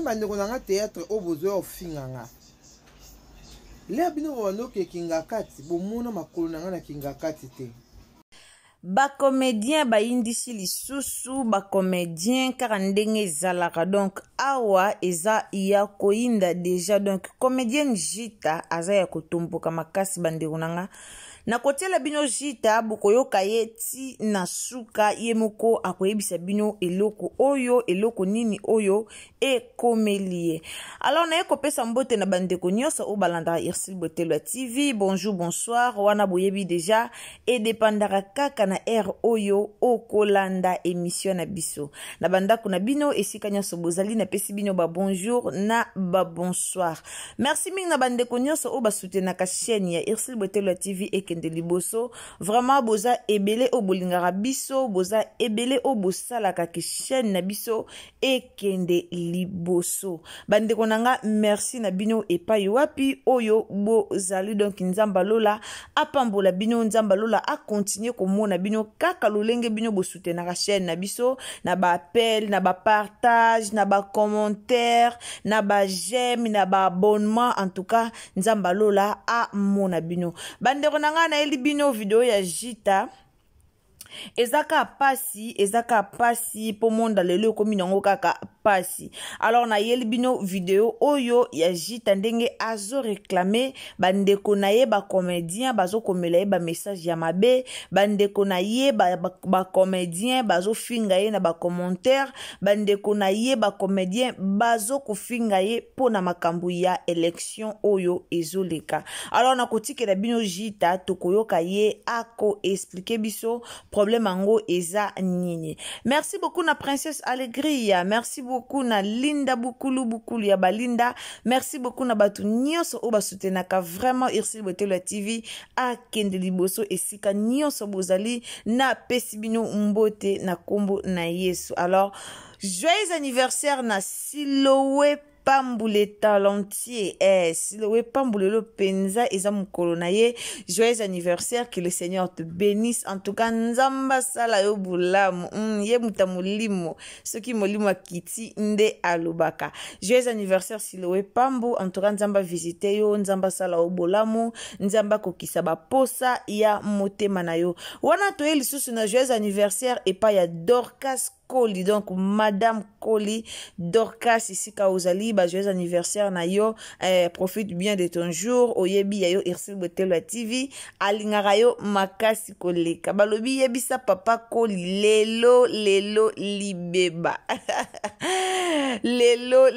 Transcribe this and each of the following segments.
bandeko nanga théâtre o besoin ofinganga le bino bano ke kingakati bomona makolo nanga na kingakati te ba comédien ba indisi lisusu ba comédien kaka ndenge ezalaka donc awa eza ya koinda déjà donc comédienne Jita aza ya kotomboka makasi bandeko nanga na kotela bino Jita bokoyoka ye ti na suka ye moko akoyebisa bino eloko oyo eloko nini oyo ekomelie. Alors na ye kopesa mbote na bandeko nyonso o balandaka Irsil Botelwa TV. Bonjour, bonsoir, wana boyebi déjà et dépendara kaka na air oyo okolanda émission na biso. Na bandako na bino esika nyonso bozali na pesi bino ba bonjour na ba bonsoir. Merci mingi na bandeko nyonso o basutenaka chaîne ya Irsil Botelwa TV ekende liboso. Vraiment boza ebele o bolingaka biso, boza ebele o bosalaka ke chaîne na biso ekende liboso. Bandeko nanga merci na bino epai wapi oyo bozali donc nzamba lola apambola bino nzamba lola a continuer komona bino kaka lolenge bino bosutenaka chaîne na biso na ba appel na ba partage na ba commentaire na ba j'aime na ba abonnement en tout cas nzamba lola a mona bino. Bandeko nanga na eli bino video ya Jita ezaka pasi po monda lelo komi nango kaka pasi. Alors na yeli bino video oyo ya Jita ndenge azo réclamer bandeko na ye ba comédien bazo komela ye ba message ya mabe, bandeko na ye ba comédien bazo finga ye na ba commentaire, bandeko na ye ba comédien bazo kofinga ye po na makambu ya élection oyo ezoleka. Alors na kotikela bino Jita tokoyoka ye ako expliquer biso problème ango eza nini. Merci beaucoup na Princesse Allegria, merci beaucoup na Linda Bukulu ya Balinda, merci beaucoup na batu nyonso o basutenaka vraiment Irsil Botelwa TV a kende liboso esika nyonso bozali na pesi bino mbote na kombo na Yesu. Alors joyeux anniversaire na Siloé Pamboule talentier, Siloé Pamboule lo penza eza mukolo na ye. Joyeux anniversaire, que le Seigneur te bénisse. En tout cas, nzamba sala yo bulamu, ye mutamulimo, ce qui molimo kiti nde alubaka. Joyeux anniversaire Siloé Pambu, en tout cas nzamba visite yo, nzamba sala yo bulamu, nzamba kokisa ba posa ya motema na yo. Wana to ye lisusu na joyeux anniversaire et pas ya Dorcas Koli, donc Madame Koli Dorcas ici Kaozali, bah joyeux anniversaire na yo, profite bien de ton jour, oyebi ya yo Irsil Botelwa TV, alingara yo makasi koleka, balobi yebi sa papa Koli, lelo libeba, lelo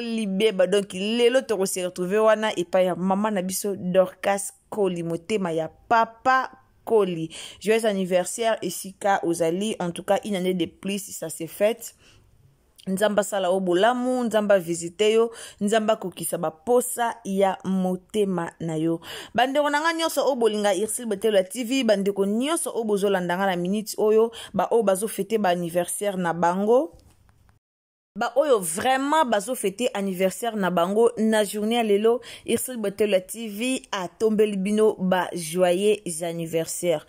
libeba, donc lelo toko se retrouver wana et pas ya maman na biso Dorcas Koli, motema ya papa Koli. Joyeux anniversaire Isika Ozali. En tout cas, une année de plus, ça s'est fait. Nzamba sala obolamu, nzamba visite yo, nzamba kokisa ba posa ya motema na yo. Bandeko nanga nyonso obolinga Irsil Botelwa TV, bandeko nyonso obozolandanga na minute oyo, ba o bazo fêter ba anniversaire na bango. Ba oyo vraiment bazo fêter anniversaire na bango na journée lelo Irsil Botelwa TV a tombé libino ba joyeux anniversaire.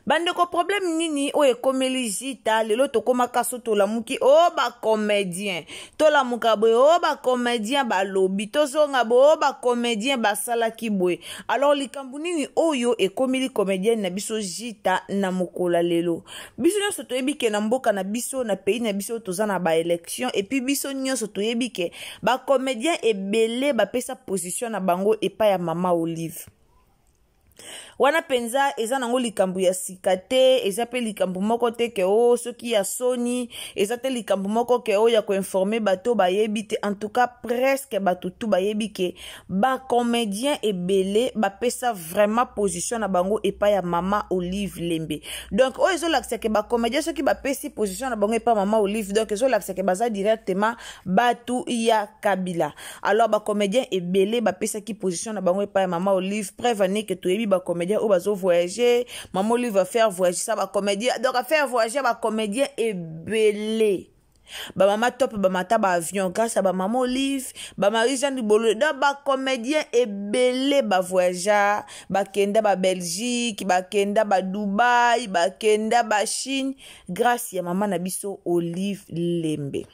Bandeko problème nini oye komeli Jita lelo tokoma kaso to lamuki o ba comédien to lamuka boy o ba comédien ba lobi to zonga bo ba comédien ba salaki boy. Alors likambu nini oyo e komeli comédienne na biso Jita na mokola lelo biso nyonso toyebi ke na mboka na biso na pays na biso tozana ba élection et puis biso nyonso toyebi ke ba comédien ebele ba pesa position na bango epa ya Mama Olive. Wana penza eza nango likambu ya sikate, eza pe likambu moko te ke o soki ya soni, eza te likambu moko ke o ya ko informer bato ba yebite. En tout cas presque bato tout ba yebike ba comédien ebele ba pesa vraiment position na bango epa ya Mama Olive Lembe. Donc o ezo lakse ke ba comédien soki ba pesi position na bango epa Mama Olive, donc ezo lakse ke baza directement batu ya Kabila. Alors ba comédien ebele ba pesa ki position na bango epa ya Mama Olive, prévenir que to yebi ba comédien ou bazo voyager, Mama Olive va faire voyager ça ba comédien, donc à faire voyager ba comédien ebele. Ba mama top ba mata ba avion grâce à ba Mama Olive, ba Marie-Jeanne Libolo, donc ba comédien ebele ba voyager, ba kenda ba Belgique, ba kenda ba Dubaï, ba kenda ba Chine grâce à maman na biso Olive Lembe.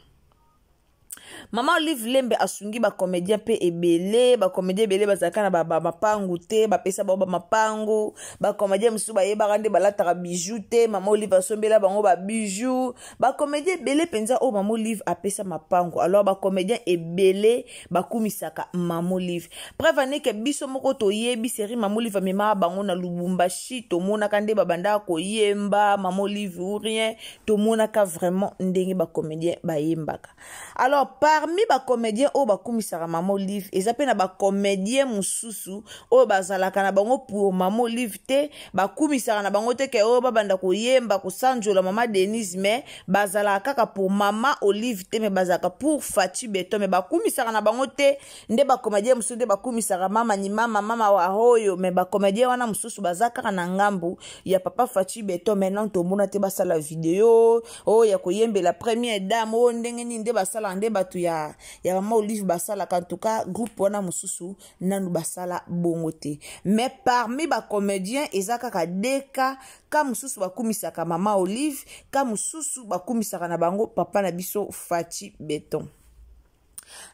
Maman Olive Lembe asungi ba comédien pe ebele, ba comédien ebele bazaka na ba mapangu te, ba pesa ba mapangu, ba comédien musu ba yeba rande balata bijou te, Maman Olive asombela bango ba bijou, ba comédien ebele penza o Maman Olive apesa mapangu. Alors ba comédien ebele ba kumisaka Maman Olive. Preuve ne ke biso moko to yebi série Maman Olive mema bango na Lubumbashi, to mona kande ba banda ko yemba Maman Olive ou rien, to mona ka vraiment ndenge ba comédien ba yembaka. Alors parmi ba comédien o ba kumisaka Maman Olive, eza pe na ba comédien mususu o bazalaka na bango pour Maman Olive te, ba kumisaka na bango te ke o ba banda ko yemba ko sanjola Maman Denise, mais bazalaka kaka pour Maman Olive te, mais bazalaka pour Fati Beton, mais ba kumisaka na bango te nde ba comédien mususu te ba kumisaka mama ni mama wa hoyo, mais ba comédien wana mususu bazaka na ngambu ya papa Fati Beton. Maintenant to mona te basala video o ya ko yembe la première dame o ndenge ni nde basala nde batu ya Maman Olive basala, en tout cas groupe wana mususu nanu basala bongote. Mais parmi ba comédien ezaka ka deka ka mususu ba kumisaka Maman Olive, ka mususu ba kumisaka na bango papa na biso Fati Beton.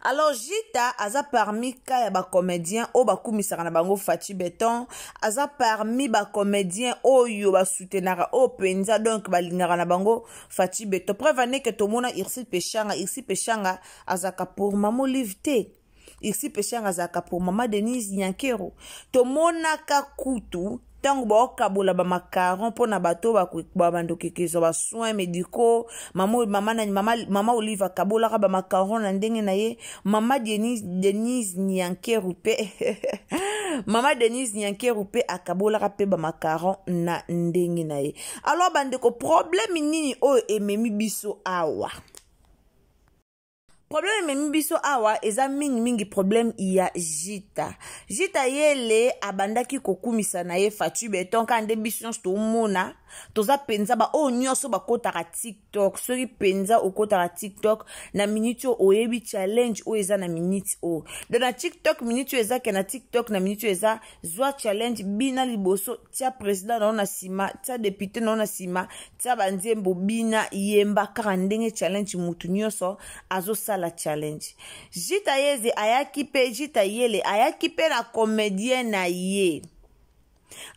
Alors Jita aza parmi ka ya ba comédien o ba kumisaka na bango Fati Beton, aza parmi ba comédien oyo ba soutenara o penza, donc balingaka na bango Fati Beton. Preuve ne que to mona Irsi Pechanga azaka pour Maman Olive te. Irsi Pechanga azaka pour Maman Denise Nyankero. To mona ka kutu tango ba okabola ba macaron pona bato ba bandokekezo ba soins médicaux, Maman Olive akabola ba macaron na ndenge na ye, Maman Denise Nyankeru pe Maman Denise Nyankeru pe akabola pe ba macaron na ndenge na ye. Alors bandeko, problème nini oyo ememi biso awa? Problème memi biso awa eza mingi problème iya Jita. Jita yele abandaki kokumisa na ye Fati Beton kande biso to mona toza penza ba o nyoso ba kotaka TikTok. Soki penza o kotaka TikTok na minute o yebi challenge o eza na minute o. Na TikTok minute eza ke na TikTok na minute eza zwa challenge bina liboso tia president na sima, tia député na sima, tia banzembo bina yemba kaka ndenge challenge mutu nyoso azo la challenge. Jita yeze ayaki pe Jita yele ayaki pe na comédien na ye.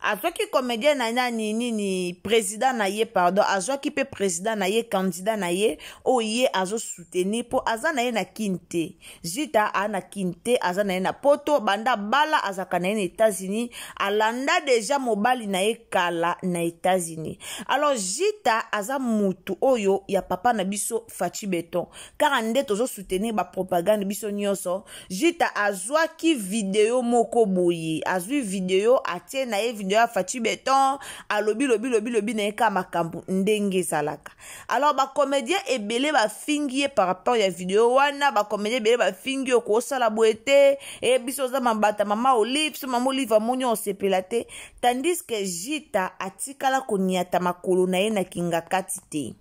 Azwaki comédien na ni président na ye, pardon, azwaki pe président na ye, candidat na ye o ye azo soutenir po aza na ye na kinte. Jita ana kinte aza na ye na poto banda bala azaka na ye na États-Unis, alanda déjà mobali na ye kala na États-Unis. Alors Jita aza mutu oyo ya papa na biso Fati Beton, car ande tozo soutenir ba propagande biso nyoso. Jita azwaki video moko boye, azwi video atie na ye video ya Fati Beton alobi lobi na eka makambu ndenge zalaka. Alors ba comédien ebele ba fingie par rapport ya video wana, ba comédien ebele ba fingie ko sala boete e biso za mambata Maman Olive, so Maman Olive amoni on sepelate, tandis que Jita atikala koniata makolo na ye na kingakati te.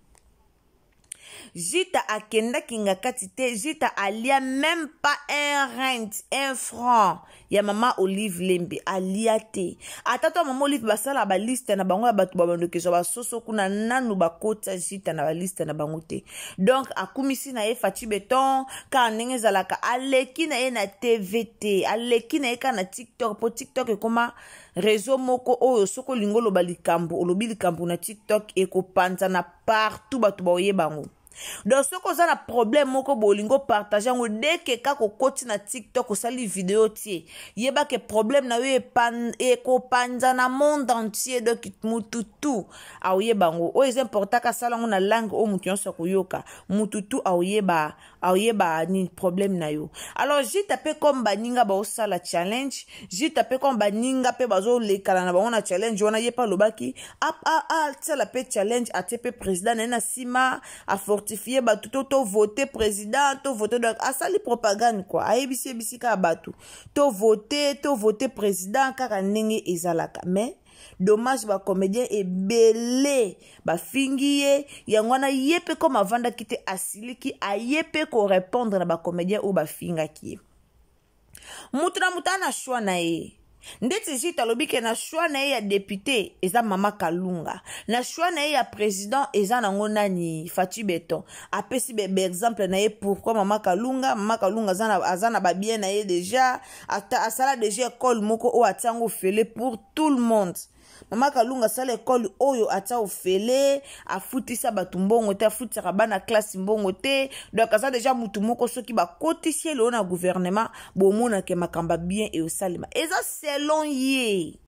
Jita akenda kingakati te, Jita alia même pas un franc ya Maman Olive Lembe alia te. Atato Maman Olive basala ba liste na bango ya batu babandokezo ba soso kuna nanu bakota Jita na ba liste na bango te. Donc akumisi na ye Fati Beton ka ndenge zalaka aleki na ye na TVT, aleki na ye ka na TikTok, po TikTok ekoma réseau moko oyo soko lingolo balikambo olobi likambo na TikTok ekopanza na partout batu baoye bango. Donc ce qu'on a un problème moko bolingo partager ngo deke ka ko koti na TikTok ko sali vidéo tie yeba ke problème na yo ko panza na monde entier, donc mututu a yeba ngo o est important ka sala ngo na langue o mutu yonso ko yoka mututu a yeba ni problème na yo. Alors j'ai tapé comme baninga ba osala challenge, j'ai tapé comme baninga pe bazo lekala na ba ona challenge wana yepa lobaki tsala pe challenge a tepe président na sima a fortifier batu to voter président, to voter, donc asali propagande quoi, ayebisi ka batu to voter président kaka ndenge ezalaka. Mais dommage ba comédien ebele ba fingiye yangwana yepe comme avanda kite asiliki ayepe ko répondre na ba comédien ou ba finga ki mutu na mutana choix na ye. ndeti jita lobi ke na choix na ye ya député eza Mama Kalunga, na choix na ye ya président eza nango nani Fachi Beton. Apesi be exemple na ye pourquoi Mama Kalunga aza na ba bien na ye déjà asala déjà école moko o atango fele pour tout le monde. Mama Kalunga sala école oyo ata ofele afutisa batu mbongo te afutisa bana classe mbongo te, donc asa déjà mutu moko soki ba kotisi le na gouvernement bomona ke makamba bien et osalima eza selon ye.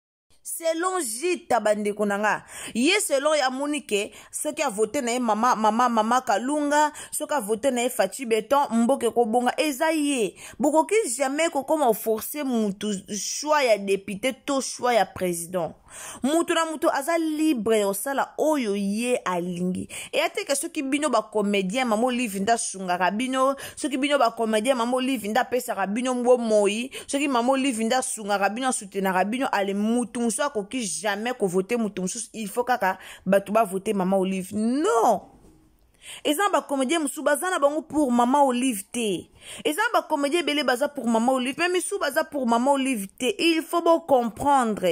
Selon Jita bandeko nanga ye selon ya monike soki a voté na ye mama Kalunga, soki a voté na ye Fachi Beton mboke ko bonga eza ye. Bokoki jamais ko koma forcer mutu choix ya député to choix ya président. Mutu na mutu aza libre osala oyo ye alingi. E ate ke soki bino ba comédien mamo live nda sungaka bino, soki bino ba comédien mamo live nda pesaka bino mbo moi, soki mamo live nda sungaka bino soutenaka bino ale mutu musu akoki jamais ko voter mutu musu, il faut kaka batu ba voter Mama Olive. Non. Eza ba comédien musu baza na bango pour Mama Olive te. Eza ba comédien belé baza pour Mama Olive, même musu baza pour Mama Olive te. Il faut bon comprendre.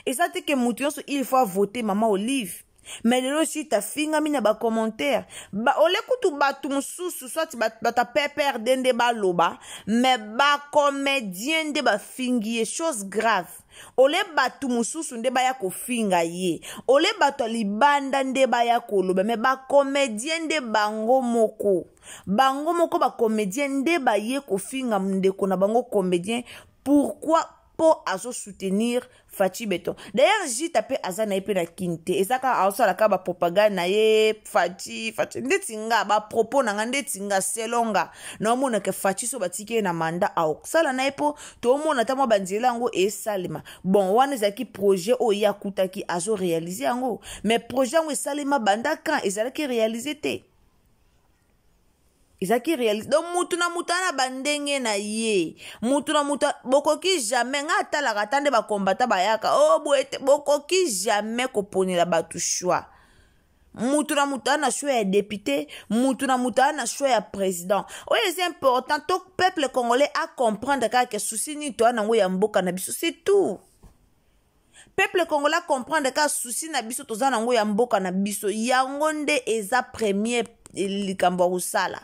Eza te ke mutu yonso il faut voter Mama Olive. Mais lelo si ta finga mina ba commentaire ba ole kutu batu mususu soit bata pepper dende ba loba, mais ba comédien de ba fingi chose grave. Ole batu mususu nde ba ya ko finga ye, ole batu libanda nde ba ya ko loba, mais ba comédien de bango moko ba comédien nde ba ye ko finga ndeko na bango comédien. Pourquoi pour azo soutenir Fachi Beton? D'ailleurs Jita pe azana epe na kinte ezaka ausala ka ba propagande na ye Fachi ndetinga ba propos na ndetinga selonga na omona ke Fachi so batike na manda au sala na epo to omona ta mo banzela ngo esalima. Bon wana ezaki projet o ya kutaki azo réaliser ngo, mais projet ngo esalima banda kan ezalaki réaliser te. Izaki réalise. Donc mutu na mutana bandenge na ye. Mutu na muta bokoki jamais nga atala katande ba kombata bayaka. Oh boete bokoki jamais ko ponela batu choix. Mutu na mutana choix ya député, mutu na mutana choix ya président. Oye c'est important to peuple congolais à comprendre que souci ni to na ngo ya mboka na biso, c'est tout. Peuple congolais comprendre que souci na biso toza na ngo ya mboka na biso. Yango nde eza premier likambo usala.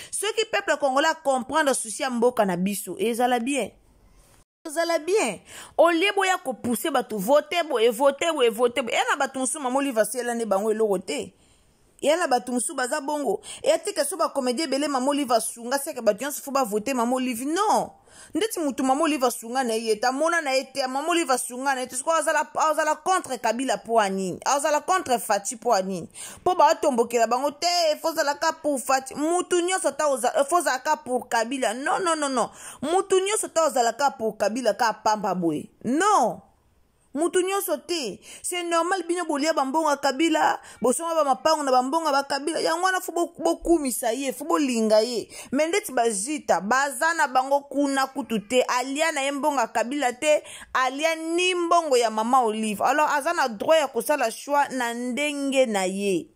Ceux qui peuple congolais comprendre souci ya mboka na biso ezala bien. Ezala bien. Au lieu boya ko pousser batu voter voter. Ena batu musu Mama Olive asela ne bango eloko te. Yana batu musu baza bongo. Et ati ke so ba comédie belé Mama Olive sunga seke batu yansu fo ba voter Mama Olive. Non. Ndeti mutu Mama Olive sunga na yeta mona na yete Mama Olive sunga na yete sko azala contre Kabila po anini. Azala contre Fachi po anini. Po ba tombokela bango te fozala ka pour Fachi. Mutu nyonso ta fozala ka pour Kabila. Non. Mutu nyonso ta ozala ka pour Kabila ka pamba boy. Non. Mutu nyonso te. C'est normal bino bolia bambonga Kabila, bosonga ba mapango na bambonga ba Kabila. Yango wana fubo kumisa ye, fubo linga ye. Mendeti bazita, bazana bango kuna kutute, alia na mbonga Kabila te, alia ni mbongo ya Mama Olive. Alors azana droit ya kosala choix na ndenge na ye.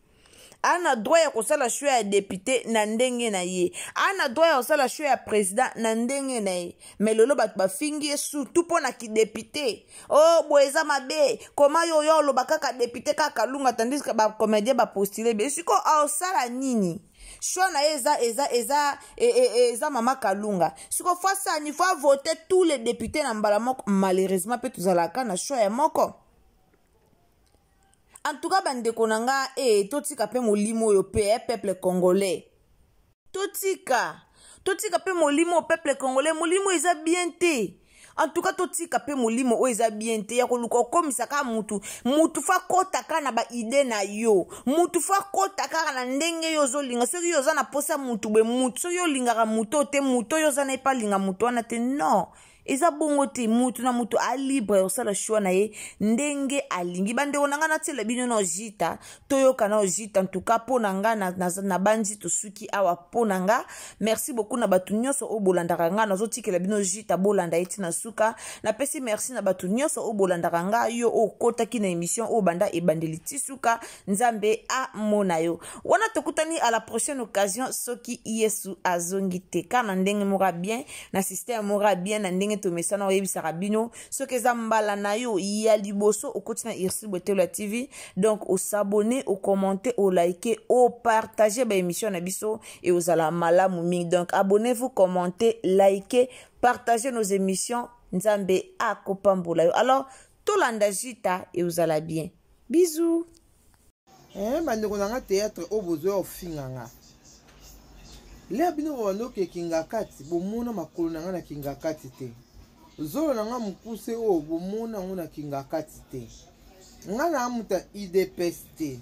Ana droit ya kosala choix ya député na ndenge na ye. Ana droit ya kosala choix ya président na ndenge na ye. Mais lolo bat ba fingi surtout pona ki député. Oh boeza mabe, koma yo lo bakaka député kaka lunga tandis que ba comédien ba postuler be siko a sala nini. Choix na eza Mama Kalunga. Siko fasa ni faut voter tous les députés na mbala moko, malheureusement pe tuzalaka na choix ya moko. En tout cas, bandeko nanga totika pe molimo yo pe peuple congolais. Totika pe molimo peuple congolais, molimo eza bien te. En tout cas, totika pe molimo o eza bien te. Ya koluko komisa ka mutu fa kota ka na ba ide na yo. Mutu fa kota ka na ndenge yo zo linga. Soki yo za na posa mutu be mutu. Soki yo linga ka mutu te mutu yo za na pa linga mutu wana te. Non. Eza bongo te mutu na mutu a libre osala choix na ye ndenge alingi. Bande onanga na tele bino na Jita toyoka na Jita. En tout cas po nanga na bandi to suki awa po nanga. Merci beaucoup na batu nyonso o bolandaka nga nazo tikela bino Jita bolanda eti na suka. Na pesi merci na batu nyonso o bolandaka nga yo o kotaki na émission o banda ebandeli tisuka. Nzambe a mona yo. Wana tokutani à la prochaine occasion soki Yesu azongi te kana ndenge mora bien na système mora bien na ndenge ndenge tomesana oyebisaka bino soki eza mbala na yo ya liboso okoti na Irsi Bwetelo ya TV donc osabone okommente olike opartage baémission na biso et ozala malamu mingi donc abonnez-vous commentez likez partagez nos émissions nzambe akopambola yo alors tolanda jita et ozala bien bisous bandeko na nga théâtre oyo bozwa ofinganga lea bino bobanoke kinga kati bomona makolo na nga na kinga kati te zolo na nga mokuse oyo bomona ngo na kinga kati te nga na amuta idps te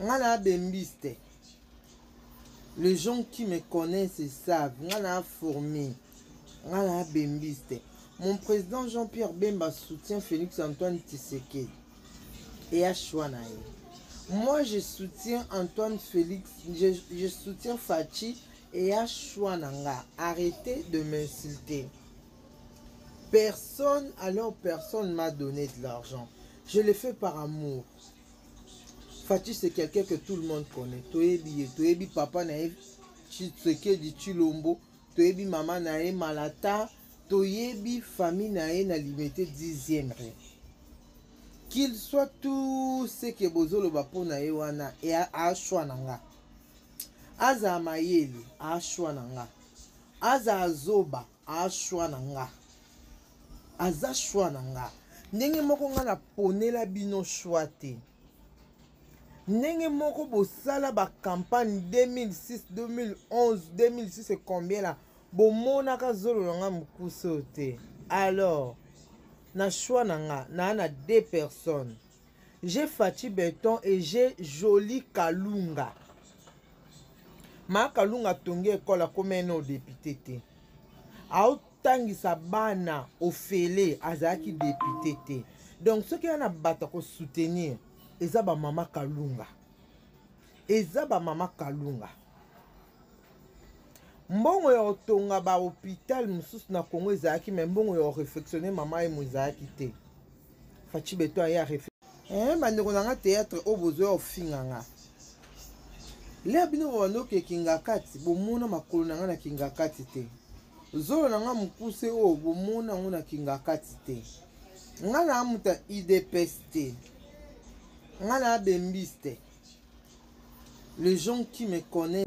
nga na abembis te les gens qui me connaissent savent nga na aformé nga na abembis te mon président Jean-Pierre Bemba soutient Félix Antoine Tshisekedi et a choix na ye. Moi, je soutiens Antoine Félix, je soutiens Fachi et Achouananga. Arrêtez de m'insulter. Personne m'a donné de l'argent. Je le fais par amour. Fachi, c'est quelqu'un que tout le monde connaît. Toyebi papa nae Tshisekedi Chilombo, Toyebi maman nae Malata, Toyebi famille nae na limité 10e rang. Qu'il soit tout ce que bozolo bapona ewana et a shwananga. Aza mayeli a shwananga. Aza azoba a shwananga. Aza shwananga. Ndenge moko nga na ponela bino shwate. Ndenge moko bosala ba campagne 2006, 2011, 2006 c'est combien là? Bomona ka zolo nga mukuse te. Alors na choix nanga na deux personnes. J'ai Fachi Béton et j'ai Joli Kalunga. Ma Kalunga tongi école comme un député te. Ao tangi sa bana ofele azaki député te. Donc ce qui en a bata ko soutenir eza ba mama Kalunga. Eza ba mama Kalunga. Mbongo ya otonga ba hôpital mususu na Congo ezaki mais mbongo ya réflexionner mama e muzaki te. Fachi Béton ya réflexion. Bandeko na nga théâtre oyo bozwa ofinganga. Lea bino bobanoke kinga kati bomona makolo na nga na kinga kati te. Zolo na nga mokuse oyo bomona ngo na kinga kati te. Nga na amuta idps te. Nga na abembis te. Les gens qui me connaissent